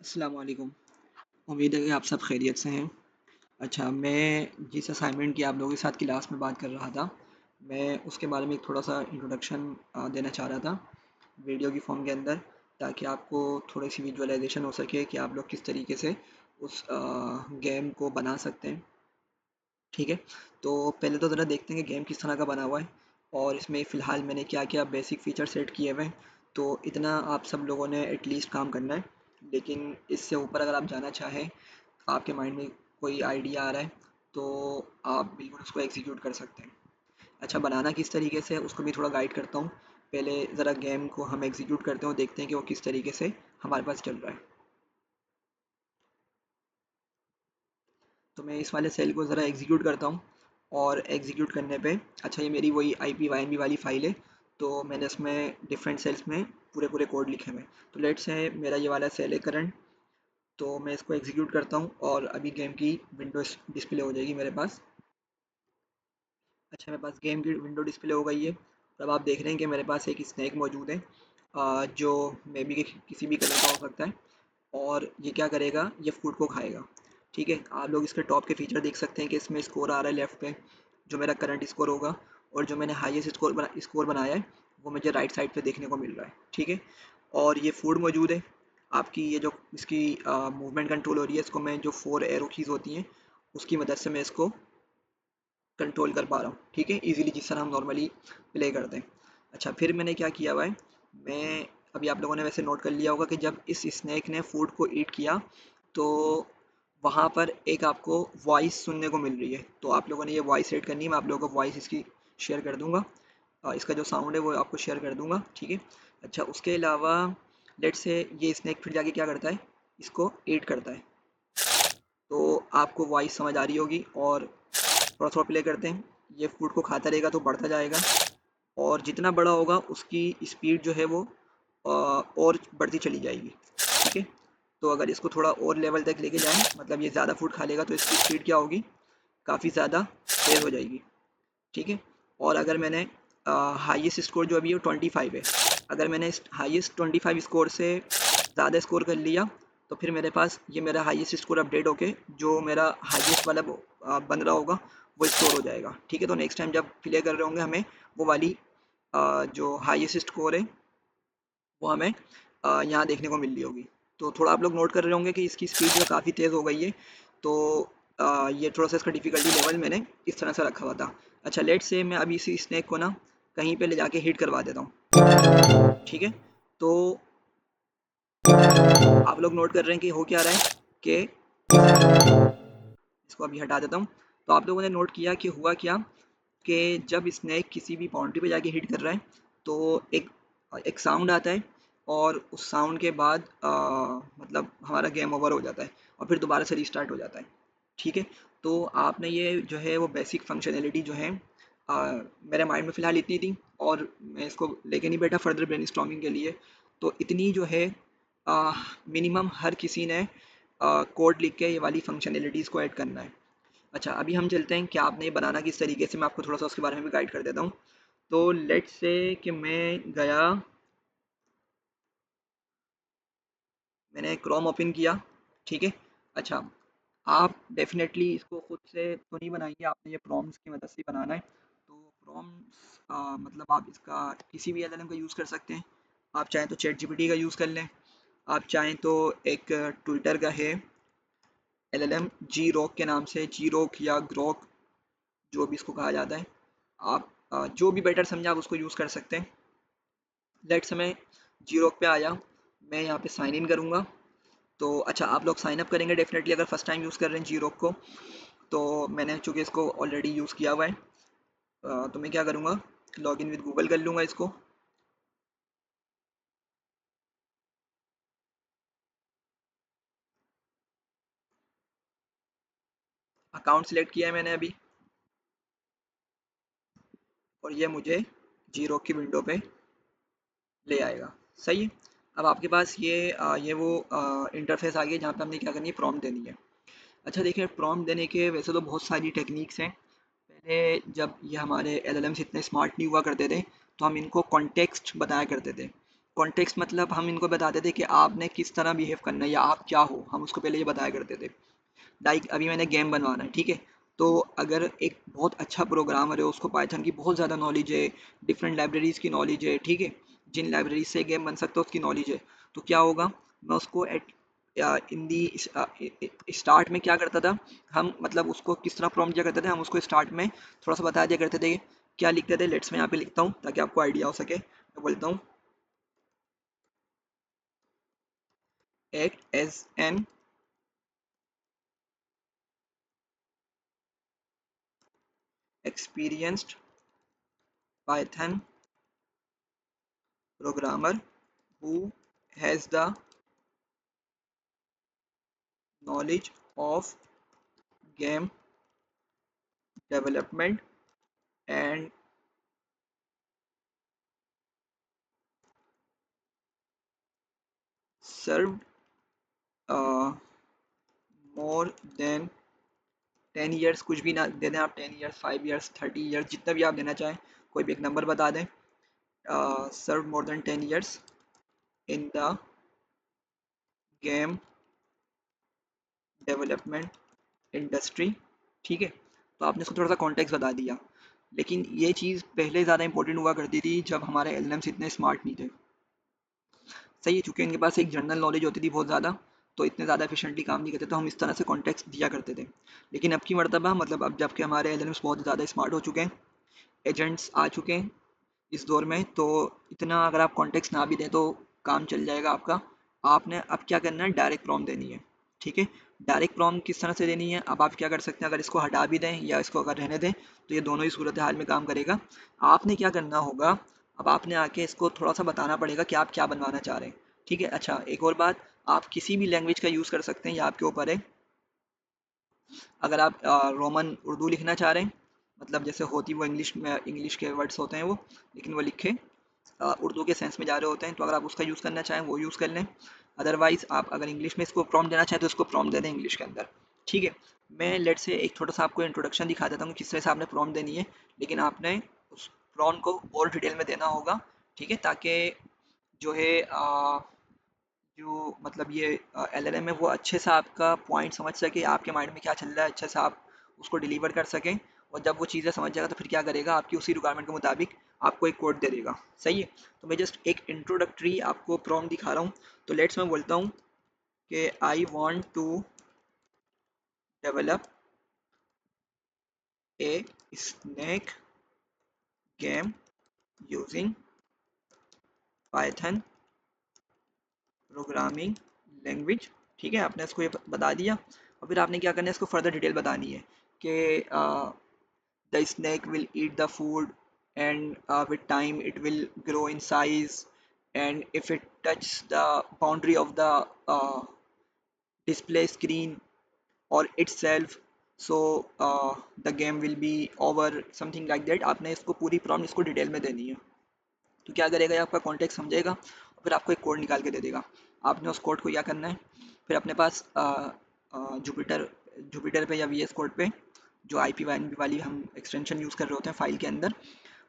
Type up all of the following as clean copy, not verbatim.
अस्सलाम वालेकुम। उम्मीद है कि आप सब खैरियत से हैं। अच्छा, मैं जिस असाइनमेंट की आप लोगों के साथ क्लास में बात कर रहा था, मैं उसके बारे में एक थोड़ा-सा इंट्रोडक्शन देना चाह रहा था वीडियो की फ़ॉर्म के अंदर, ताकि आपको थोड़ी-सी विजुअलाइज़ेशन हो सके कि आप लोग किस तरीके से उस गेम को बना सकते हैं। ठीक है? तो पहले तो ज़रा देखते हैं कि गेम किस तरह का बना हुआ है और इसमें फ़िलहाल मैंने क्या-क्या बेसिक फ़ीचर सेट किए हुए हैं। तो इतना आप सब लोगों ने एटलीस्ट काम करना है। लेकिन इससे ऊपर अगर आप जाना चाहें, आपके माइंड में कोई आइडिया आ रहा है, तो आप बिल्कुल उसको एग्जीक्यूट कर सकते हैं। अच्छा, बनाना किस तरीके से है उसको भी थोड़ा गाइड करता हूँ। पहले ज़रा गेम को हम एग्जीक्यूट करते हैं और देखते हैं कि वो किस तरीके से हमारे पास चल रहा है। तो मैं इस वाले सेल को ज़रा एग्जीक्यूट करता हूँ और एग्जीक्यूट करने पे अच्छा, ये मेरी वही IPYNB वाली फ़ाइल है। तो मैंने इसमें डिफरेंट सेल्स में पूरे पूरे कोड लिखे हुए हैं। तो लेट्स से मेरा ये वाला सेल है करंट। तो मैं इसको एग्जीक्यूट करता हूँ और अभी गेम की विंडो डिस्प्ले हो जाएगी मेरे पास। अच्छा, मेरे पास गेम की विंडो डिस्प्ले हो गई है। अब आप देख रहे हैं कि मेरे पास एक स्नैक मौजूद है, जो मे बी किसी भी कलर का हो सकता है। और ये क्या करेगा, ये फूड को खाएगा। ठीक है, आप लोग इसके टॉप के फीचर देख सकते हैं कि इसमें स्कोर आ रहा है लेफ्ट पे, जो मेरा करंट स्कोर होगा। और जो मैंने हाईएस्ट स्कोर बनाया है, वो मुझे राइट साइड पे देखने को मिल रहा है। ठीक है, और ये फूड मौजूद है। आपकी ये जो इसकी मूवमेंट कंट्रोल हो रही है, इसको मैं जो 4 एरो कीज़ होती हैं उसकी मदद से मैं इसको कंट्रोल कर पा रहा हूँ। ठीक है, इजीली जिस तरह हम नॉर्मली प्ले करते हैं। अच्छा, फिर मैंने क्या किया हुआ है, मैं अभी आप लोगों ने वैसे नोट कर लिया होगा कि जब इस स्नैक ने फूड को ईट किया, तो वहाँ पर एक आपको वॉइस सुनने को मिल रही है। तो आप लोगों ने ये वॉइस सेट करनी है। मैं आप लोगों को वॉइस इसकी शेयर कर दूंगा। इसका जो साउंड है वो आपको शेयर कर दूंगा। ठीक है। अच्छा, उसके अलावा लेट्स से ये स्नैक फिर जाके क्या करता है, इसको ईट करता है। तो आपको वॉइस समझ आ रही होगी। और थोड़ा थोड़ा प्ले करते हैं। ये फूड को खाता रहेगा तो बढ़ता जाएगा, और जितना बड़ा होगा उसकी स्पीड जो है वो और बढ़ती चली जाएगी। ठीक है, तो अगर इसको थोड़ा और लेवल तक लेके जाएं, मतलब ये ज़्यादा फूड खा लेगा तो इसकी स्पीड क्या होगी, काफ़ी ज़्यादा तेज़ हो जाएगी। ठीक है, और अगर मैंने हाईएस्ट स्कोर जो अभी है 25 है, अगर मैंने इस हाईएस्ट 25 स्कोर से ज़्यादा स्कोर कर लिया, तो फिर मेरे पास ये मेरा हाईएस्ट स्कोर अपडेट होके जो मेरा हाईएस्ट वाला बन रहा होगा वो स्टोर हो जाएगा। ठीक है, तो नेक्स्ट टाइम जब प्ले कर रहे होंगे हमें वो वाली जो हाईएस्ट स्कोर है वो हमें यहाँ देखने को मिल रही होगी। तो थोड़ा आप लोग नोट कर रहे होंगे कि इसकी स्पीड जो काफ़ी तेज़ हो गई है। तो ये थोड़ा सा इसका डिफ़िकल्टी लेवल मैंने इस तरह से रखा हुआ था। अच्छा, लेट्स से मैं अभी इसी स्नैक को ना कहीं पे ले जाके हिट करवा देता हूँ। ठीक है, तो आप लोग नोट कर रहे हैं कि हो क्या रहा है, कि इसको अभी हटा देता हूँ। तो आप लोगों ने नोट किया कि हुआ क्या, कि जब स्नैक किसी भी बाउंड्री पे जाके हिट कर रहा है, तो एक एक साउंड आता है। और उस साउंड के बाद मतलब हमारा गेम ओवर हो जाता है और फिर दोबारा से रीस्टार्ट हो जाता है। ठीक है, तो आपने ये जो है वो बेसिक फंक्शनैलिटी जो है, मेरे माइंड में फ़िलहाल इतनी थी और मैं इसको लेके नहीं बैठा फर्दर ब्रेनस्टॉर्मिंग के लिए। तो इतनी जो है मिनिमम हर किसी ने कोड लिख के ये वाली फंक्शनैलिटीज़ को ऐड करना है। अच्छा, अभी हम चलते हैं कि आपने ये बनाना किस तरीके से, मैं आपको थोड़ा सा उसके बारे में भी गाइड कर देता हूँ। तो लेट्स से कि मैं गया, मैंने क्रोम ओपन किया। ठीक है, अच्छा, आप डेफिनेटली इसको खुद से तो नहीं बनाएंगे, आपने ये प्रॉम्प्ट्स की मदद से बनाना है। तो प्रॉम्प्ट्स मतलब आप इसका किसी भी LLM का यूज़ कर सकते हैं। आप चाहें तो चैट जीपीटी का यूज़ कर लें, आप चाहें तो एक ट्विटर का है LLM जी रॉक के नाम से, जी रॉक या ग्रोक, जो भी इसको कहा जाता है। आप जो भी बेटर समझे आप उसको यूज़ कर सकते हैं। लेट्स मैं जी रॉक पे आया, मैं यहाँ पे साइन इन करूँगा। तो अच्छा, आप लोग साइन अप करेंगे डेफिनेटली अगर फर्स्ट टाइम यूज़ कर रहे हैं जी रॉक को। तो मैंने चूँकि इसको ऑलरेडी यूज़ किया हुआ है, तो मैं क्या करूँगा, लॉगिन विद गूगल कर लूँगा इसको। अकाउंट सेलेक्ट किया है मैंने अभी, और ये मुझे जी रॉक की विंडो पे ले आएगा। सही है, अब आपके पास ये वो इंटरफेस आ गया जहाँ पे हमने क्या करनी है, प्रॉम्प्ट देनी है। अच्छा, देखिए, प्रॉम्प्ट देने के वैसे तो बहुत सारी टेक्निक्स हैं। पहले जब ये हमारे LLMs इतने स्मार्ट नहीं हुआ करते थे, तो हम इनको कॉन्टेक्स्ट बताया करते थे। कॉन्टेक्स्ट मतलब हम इनको बताते थे कि आपने किस तरह बिहेव करना है या आप क्या हो, हम उसको पहले ये बताया करते थे। लाइक अभी मैंने गेम बनवाना है, ठीक है, तो अगर एक बहुत अच्छा प्रोग्रामर है, उसको पाइथन की बहुत ज़्यादा नॉलेज है, डिफरेंट लाइब्रेरीज की नॉलेज है, ठीक है, जिन लाइब्रेरीज से गेम बन सकता है उसकी नॉलेज है, तो क्या होगा, मैं उसको एट इन दी स्टार्ट में क्या करता था, हम मतलब उसको किस तरह प्रॉम्प्ट दिया करते थे, हम उसको स्टार्ट में थोड़ा सा बता दिया करते थे। क्या लिखते थे, लेट्स मैं यहाँ पे लिखता हूँ ताकि आपको आइडिया हो सके। मैं बोलता हूँ act as an experienced Python programmer who has the knowledge of game development and served uh, more than 10 years, कुछ भी ना दे दें आप, 10 years, 5 years, 30 years, जितना भी आप देना चाहें, कोई भी एक नंबर बता दें। served more than 10 years in the game development industry, ठीक है, तो आपने इसको थोड़ा सा कॉन्टेक्स्ट बता दिया। लेकिन ये चीज़ पहले ज़्यादा इंपॉर्टेंट हुआ करती थी जब हमारे एलएलएम्स इतने स्मार्ट नहीं थे, सही है, चूँकि इनके पास एक जनरल नॉलेज होती थी बहुत ज़्यादा, तो इतने ज़्यादा एफिशिएंटली काम नहीं करते, तो हम इस तरह से कॉन्टेक्स्ट दिया करते थे। लेकिन अब की मर्तबा मतलब अब जबकि हमारे एलएलएम्स बहुत ज़्यादा स्मार्ट हो चुके हैं, एजेंट्स आ चुके हैं इस दौर में, तो इतना अगर आप कॉन्टेक्स्ट ना भी दें तो काम चल जाएगा आपका। आपने अब क्या करना है, डायरेक्ट प्रॉम्प्ट देनी है, ठीक है। डायरेक्ट प्रॉम्प्ट किस तरह से देनी है, अब आप क्या कर सकते हैं, अगर इसको हटा भी दें या इसको अगर रहने दें तो ये दोनों ही सूरत हाल में काम करेगा। आपने क्या करना होगा, अब आपने आके इसको थोड़ा सा बताना पड़ेगा कि आप क्या बनवाना चाह रहे हैं, ठीक है। अच्छा, एक और बात, आप किसी भी लैंग्वेज का यूज़ कर सकते हैं, ये आपके ऊपर है। अगर आप रोमन उर्दू लिखना चाह रहे हैं, मतलब जैसे होती वो इंग्लिश में, इंग्लिश के वर्ड्स होते हैं वो, लेकिन वो लिखे उर्दू के सेंस में जा रहे होते हैं, तो अगर आप उसका यूज़ करना चाहें वो यूज़ कर लें। अदरवाइज़ आप अगर इंग्लिश में इसको प्रॉम्प्ट देना चाहें तो इसको प्रॉम्प्ट दे दें इंग्लिश के अंदर, ठीक है। मैं लेट से एक छोटा सा आपको इंट्रोडक्शन दिखा देता हूँ किस तरह से आपने प्रॉम्प्ट देनी है, लेकिन आपने उस प्रॉम्प्ट को और डिटेल में देना होगा, ठीक है, ताकि जो है जो मतलब ये एलएलएम है वो अच्छे से आपका पॉइंट समझ सके, आपके माइंड में क्या चल रहा है अच्छे से आप उसको डिलीवर कर सकें, और जब वो चीज़ें समझ जाएगा तो फिर क्या करेगा, आपकी उसी रिक्वायरमेंट के मुताबिक आपको एक कोड दे देगा, सही है। तो मैं जस्ट एक इंट्रोडक्टरी आपको प्रॉम्प्ट दिखा रहा हूँ। तो लेट्स मैं बोलता हूँ कि I want to develop a snake game using Python programming language, ठीक है, आपने इसको ये बता दिया। और फिर आपने क्या करना है, इसको फर्दर डिटेल बतानी है कि the snake will eat the food and with time it will grow in size, and if it touches the boundary of the display screen or itself, so the game will be over, something like that। आपने इसको पूरी prompt इसको detail में देनी है। तो क्या करेगा, ये आपका कॉन्टेक्स्ट समझेगा और फिर आपको एक कोड निकाल के दे देगा। आपने उस कोड को क्या करना है, फिर अपने पास जुपिटर जुपिटर पे या वी एस कोड पे जो आई पी वाली हम एक्सटेंशन यूज़ कर रहे होते हैं फाइल के अंदर,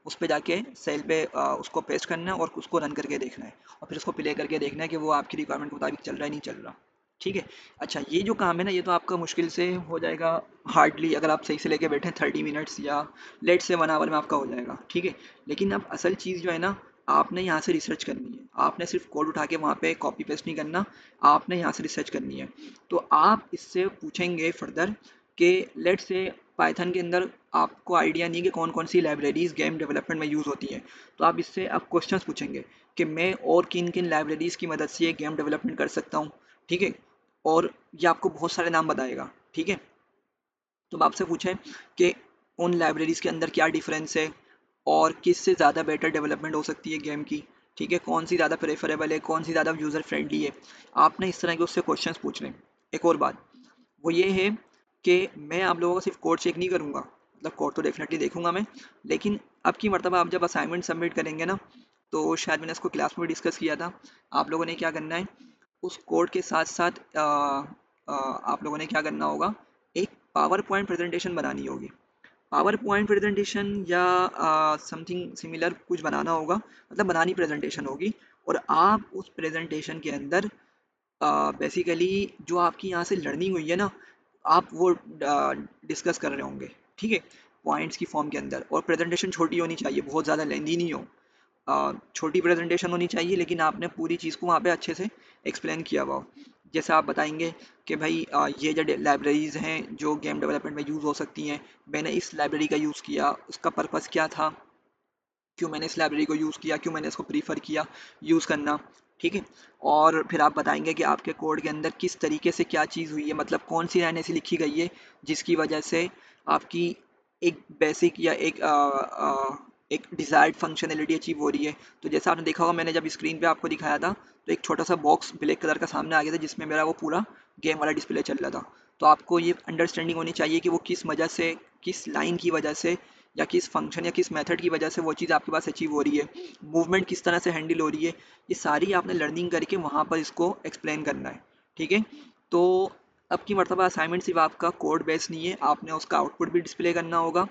उस पे जाके सेल पे उसको पेस्ट करना है और उसको रन करके देखना है, और फिर उसको प्ले करके देखना है कि वो आपकी रिक्वायरमेंट के मुताबिक चल रहा है नहीं चल रहा, ठीक है। अच्छा, ये जो काम है ना, ये तो आपका मुश्किल से हो जाएगा, हार्डली अगर आप सही से लेके बैठे 30 मिनट्स या लेट से 1 आवर में आपका हो जाएगा, ठीक है। लेकिन अब असल चीज़ जो है ना, आपने यहाँ से रिसर्च करनी है, आपने सिर्फ कोड उठा के वहाँ पे कॉपी पेस्ट नहीं करना, आपने यहाँ से रिसर्च करनी है। तो आप इससे पूछेंगे फर्दर कि लेट से पाइथन के अंदर आपको आइडिया नहीं कि कौन कौन सी लाइब्रेरीज गेम डेवलपमेंट में यूज़ होती हैं, तो आप इससे आप क्वेश्चंस पूछेंगे कि मैं और किन किन लाइब्रेरीज की मदद से ये गेम डेवलपमेंट कर सकता हूँ, ठीक है। और ये आपको बहुत सारे नाम बताएगा, ठीक है। तो आपसे पूछें कि उन लाइब्रेरीज के अंदर क्या डिफरेंस है और किस से ज़्यादा बेटर डेवलपमेंट हो सकती है गेम की, ठीक है, कौन सी ज़्यादा प्रेफरेबल है, कौन सी ज़्यादा यूज़र फ्रेंडली है। आपने इस तरह के उससे क्वेश्चंस पूछने। एक और बात वो ये है कि मैं आप लोगों का सिर्फ कोड चेक नहीं करूँगा, मतलब कोड तो डेफिनेटली देखूंगा मैं, लेकिन अब की मर्तबा आप जब असाइनमेंट सबमिट करेंगे ना, तो शायद मैंने इसको क्लास में डिस्कस किया था, आप लोगों ने क्या करना है, उस कोड के साथ साथ आप लोगों ने क्या करना होगा, एक पावर पॉइंट प्रेजेंटेशन बनानी होगी। पावर पॉइंट प्रेजेंटेशन या समथिंग सिमिलर कुछ बनाना होगा, मतलब बनानी प्रेजेंटेशन होगी, और आप उस प्रेजेंटेशन के अंदर बेसिकली जो आपकी यहाँ से लर्निंग हुई है ना, आप वो डिस्कस कर रहे होंगे, ठीक है, पॉइंट्स की फॉर्म के अंदर। और प्रेजेंटेशन छोटी होनी चाहिए, बहुत ज़्यादा लेंदी नहीं हो। छोटी प्रेजेंटेशन होनी चाहिए, लेकिन आपने पूरी चीज़ को वहाँ पे अच्छे से एक्सप्लेन किया हुआ हो। जैसे आप बताएंगे कि भाई ये जो लाइब्रेरीज़ हैं जो गेम डेवलपमेंट में यूज़ हो सकती हैं, मैंने इस लाइब्रेरी का यूज़ किया, उसका पर्पज़ क्या था, क्यों मैंने इस लाइब्रेरी को यूज़ किया, क्यों मैंने इसको प्रीफर किया यूज़ करना, ठीक है। और फिर आप बताएंगे कि आपके कोड के अंदर किस तरीके से क्या चीज़ हुई है, मतलब कौन सी लाइन ऐसी लिखी गई है जिसकी वजह से आपकी एक बेसिक या एक डिज़ायर्ड फंक्शनैलिटी अचीव हो रही है। तो जैसा आपने देखा होगा, मैंने जब स्क्रीन पे आपको दिखाया था तो एक छोटा सा बॉक्स ब्लैक कलर का सामने आ गया था जिसमें मेरा वो पूरा गेम वाला डिस्प्ले चल रहा था। तो आपको ये अंडरस्टैंडिंग होनी चाहिए कि वो किस वजह से, किस लाइन की वजह से, या किस फंक्शन या किस मेथड की वजह से वो चीज़ आपके पास अचीव हो रही है, मूवमेंट किस तरह से हैंडल हो रही है। ये सारी आपने लर्निंग करके वहाँ पर इसको एक्सप्लेन करना है, ठीक है। तो अब की मरतबा असाइनमेंट सिर्फ आपका कोड बेस नहीं है, आपने उसका आउटपुट भी डिस्प्ले करना होगा।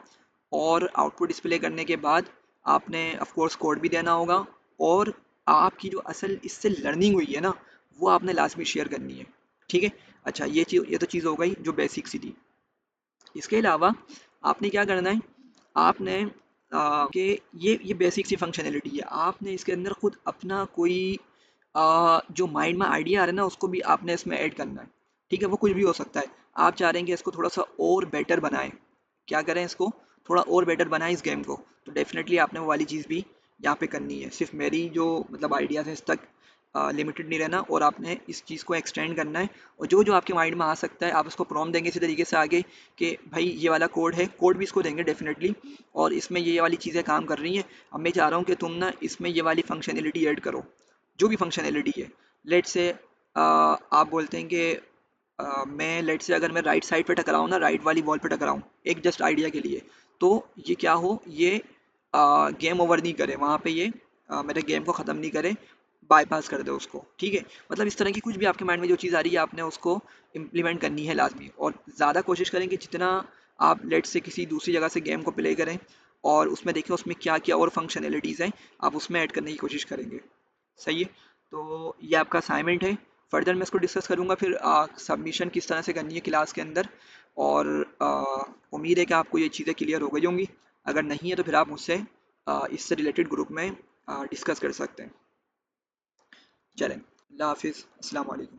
और आउटपुट डिस्प्ले करने के बाद आपने ऑफ कोर्स कोड भी देना होगा। और आपकी जो असल इससे लर्निंग हुई है ना, वो आपने लास्ट में शेयर करनी है, ठीक है। अच्छा, ये तो चीज़ हो गई जो बेसिक सी थी। इसके अलावा आपने क्या करना है, आपने कि ये बेसिक सी फंक्शनैलिटी है, आपने इसके अंदर खुद अपना कोई जो माइंड में आइडिया आ रहा है ना, उसको भी आपने इसमें ऐड करना है, ठीक है। वो कुछ भी हो सकता है। आप चाह रहे हैं कि इसको थोड़ा सा और बेटर बनाएं, क्या करें, इसको थोड़ा और बेटर बनाएं इस गेम को, तो डेफिनेटली आपने वो वाली चीज़ भी यहाँ पे करनी है। सिर्फ मेरी जो मतलब आइडियाज़ है इस तक लिमिटेड नहीं रहना, और आपने इस चीज़ को एक्सटेंड करना है। और जो जो आपके माइंड में आ सकता है आप उसको प्रॉम्प्ट देंगे इसी तरीके से आगे कि भाई ये वाला कोड है, कोड भी इसको देंगे डेफिनेटली, और इसमें ये वाली चीज़ें काम कर रही हैं। अब मैं चाह रहा हूँ कि तुम ना इसमें ये वाली फंक्शनैलिटी ऐड करो, जो भी फंक्शनैलिटी है। लेट से आप बोलते हैं कि मैं लेट से अगर मैं राइट साइड पे टकराऊँ ना, राइट वाली वॉल पे टकराऊँ, एक जस्ट आइडिया के लिए, तो ये क्या हो, ये गेम ओवर नहीं करे वहाँ पे, ये मेरे गेम को ख़त्म नहीं करे, बाईपास कर दे उसको, ठीक है। मतलब इस तरह की कुछ भी आपके माइंड में जो चीज़ आ रही है, आपने उसको इम्प्लीमेंट करनी है लाजमी। और ज़्यादा कोशिश करें कि जितना आप लेट से किसी दूसरी जगह से गेम को प्ले करें और उसमें देखें उसमें क्या क्या और फंक्शनैलिटीज़ हैं, आप उसमें ऐड करने की कोशिश करेंगे, सही है। तो ये आपका असाइनमेंट है। फर्दर मैं इसको डिस्कस करूँगा फिर सबमिशन किस तरह से करनी है क्लास के अंदर। और उम्मीद है कि आपको ये चीज़ें क्लियर हो गई होंगी। अगर नहीं है तो फिर आप मुझसे इससे रिलेटेड ग्रुप में डिस्कस कर सकते हैं। चलें, अल्लाह हाफिज़, अस्सलाम वालेकुम।